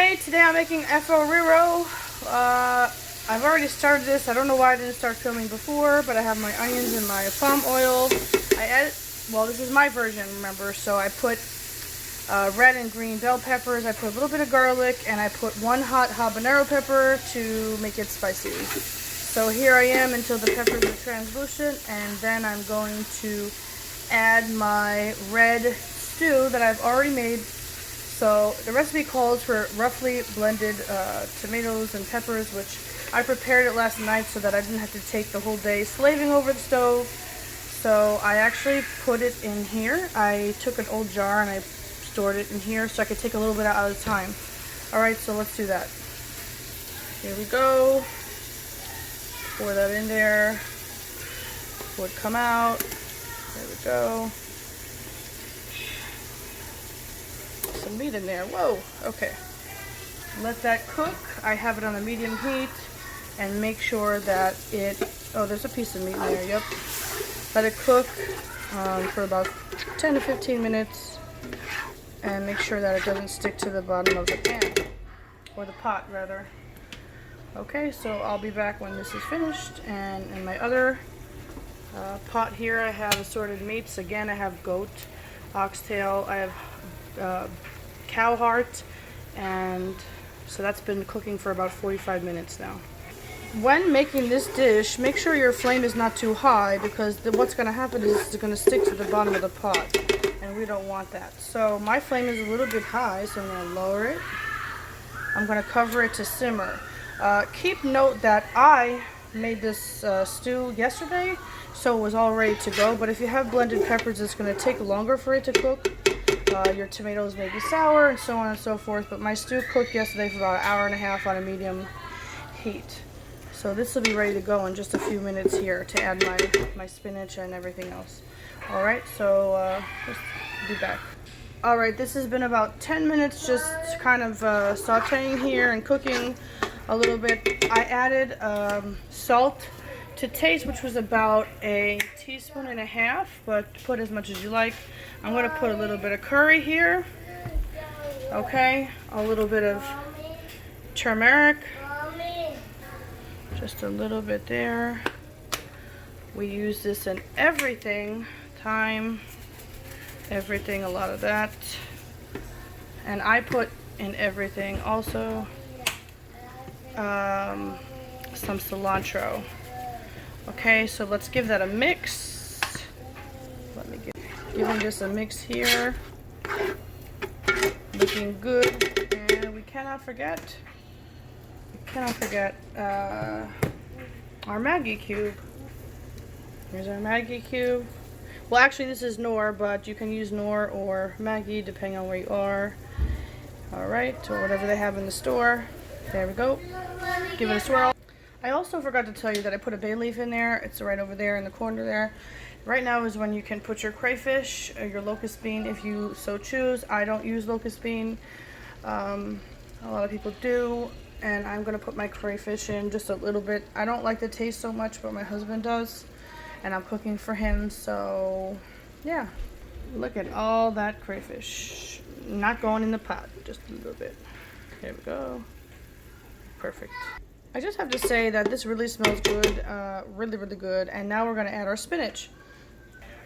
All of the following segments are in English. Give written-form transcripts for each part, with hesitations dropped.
Okay, today I'm making Efo Riro. I've already started this. I don't know why I didn't start filming before, but I have my onions and my palm oil. Well, this is my version, remember, so I put red and green bell peppers. I put a little bit of garlic, and I put one hot habanero pepper to make it spicy. So here I am until the peppers are translucent, and then I'm going to add my red stew that I've already made. So the recipe calls for roughly blended tomatoes and peppers, which I prepared it last night so that I didn't have to take the whole day slaving over the stove. So I actually put it in here. I took an old jar and I stored it in here so I could take a little bit out at a time. Alright, so let's do that. Here we go. Pour that in there. Would come out. There we go. Some meat in there. Whoa, okay. Let that cook. I have it on a medium heat and make sure that there's a piece of meat in there, yep. Let it cook for about 10 to 15 minutes and make sure that it doesn't stick to the bottom of the pan, or the pot rather. Okay, so I'll be back when this is finished. And in my other pot here I have assorted meats. Again, I have goat, oxtail, I have cow heart, and so that's been cooking for about 45 minutes now. When making this dish, make sure your flame is not too high, because what's going to happen is it's going to stick to the bottom of the pot, and we don't want that. So my flame is a little bit high, so I'm going to lower it. I'm going to cover it to simmer. Keep note that I made this stew yesterday, so it was all ready to go, but if you have blended peppers, it's going to take longer for it to cook. Your tomatoes may be sour and so on and so forth, but my stew cooked yesterday for about an hour and a half on a medium heat. So this will be ready to go in just a few minutes here to add my spinach and everything else. Alright, so let's be back. Alright, this has been about 10 minutes just kind of sauteing here and cooking a little bit. I added salt to taste, which was about a teaspoon and a half, but put as much as you like. I'm going to put a little bit of curry here, okay, a little bit of turmeric, just a little bit there. We use this in everything, thyme, everything, a lot of that. And I put in everything also some cilantro. Okay, so let's give that a mix. Let me giving this a mix here. Looking good. And we cannot forget our Maggi cube. Here's our Maggi cube. Well, actually this is Knorr, but you can use Knorr or Maggi depending on where you are. Alright, or whatever they have in the store. There we go. Give it a swirl. I also forgot to tell you that I put a bay leaf in there. It's right over there in the corner there. Right now is when you can put your crayfish or your locust bean if you so choose. I don't use locust bean. A lot of people do. And I'm going to put my crayfish in just a little bit. I don't like the taste so much, but my husband does. And I'm cooking for him, so yeah. Look at all that crayfish. Not going in the pot, just a little bit. There we go. Perfect. I just have to say that this really smells good, really good. And now we're going to add our spinach.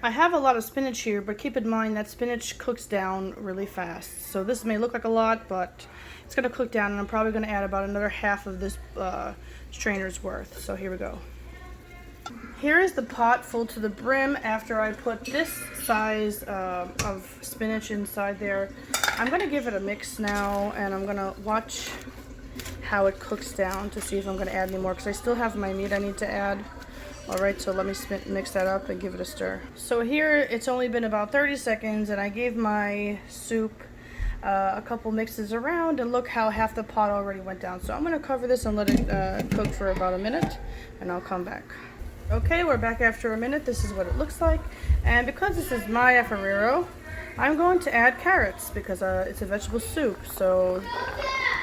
I have a lot of spinach here, but keep in mind that spinach cooks down really fast. So this may look like a lot, but it's going to cook down, and I'm probably going to add about another half of this strainer's worth. So here we go. Here is the pot full to the brim after I put this size of spinach inside there. I'm going to give it a mix now, and I'm going to watch how it cooks down to see if I'm going to add any more, because I still have my meat I need to add. Alright, so let me mix that up and give it a stir. So here it's only been about 30 seconds, and I gave my soup a couple mixes around, and look how half the pot already went down. So I'm going to cover this and let it cook for about a minute, and I'll come back. Okay, we're back after a minute. This is what it looks like. And because this is my Efo Riro, I'm going to add carrots because it's a vegetable soup. So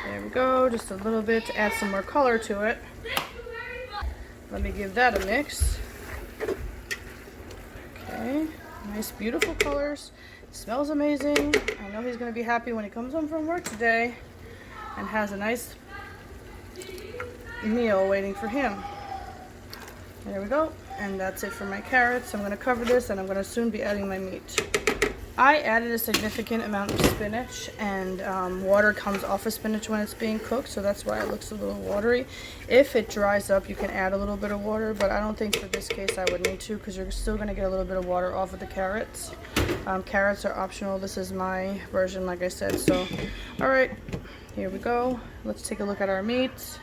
there we go, just a little bit to add some more color to it. Let me give that a mix. Okay, nice beautiful colors. It smells amazing. I know he's going to be happy when he comes home from work today. and has a nice meal waiting for him. There we go. And that's it for my carrots. I'm going to cover this and I'm going to soon be adding my meat. I added a significant amount of spinach, and water comes off of spinach when it's being cooked, so that's why it looks a little watery. If it dries up, you can add a little bit of water, but I don't think for this case I would need to, because you're still going to get a little bit of water off of the carrots. Carrots are optional. This is my version, like I said. So, alright, here we go. Let's take a look at our meat.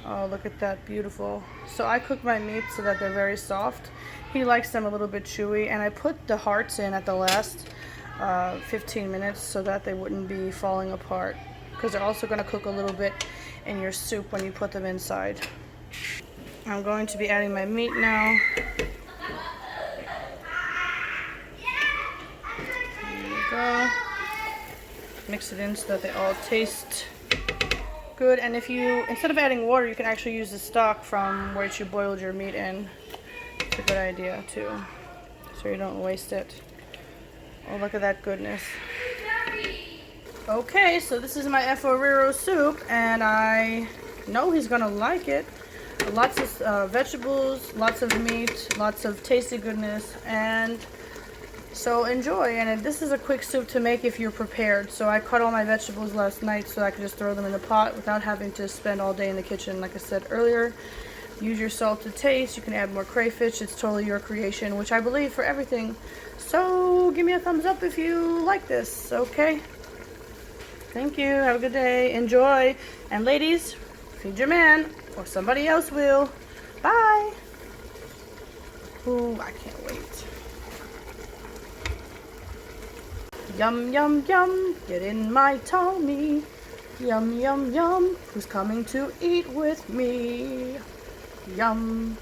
Oh, look at that, beautiful. So I cook my meat so that they're very soft. He likes them a little bit chewy, and I put the hearts in at the last 15 minutes so that they wouldn't be falling apart, because they're also going to cook a little bit in your soup when you put them inside. I'm going to be adding my meat now. There we go. Mix it in so that they all taste good. And if you, instead of adding water, you can actually use the stock from which you boiled your meat in. It's a good idea too, so you don't waste it. Oh, look at that goodness. Okay, so this is my Efo Riro soup, and I know he's gonna like it. Lots of vegetables, lots of meat, lots of tasty goodness, and so enjoy. And this is a quick soup to make if you're prepared. So I cut all my vegetables last night so I could just throw them in the pot without having to spend all day in the kitchen, like I said earlier. Use your salt to taste. You can add more crayfish. It's totally your creation, which I believe for everything. So give me a thumbs up if you like this, okay? Thank you. Have a good day. Enjoy. And ladies, feed your man, or somebody else will. Bye. Ooh, I can't wait. Yum, yum, yum. Get in my tummy. Yum, yum, yum. Who's coming to eat with me? Yum.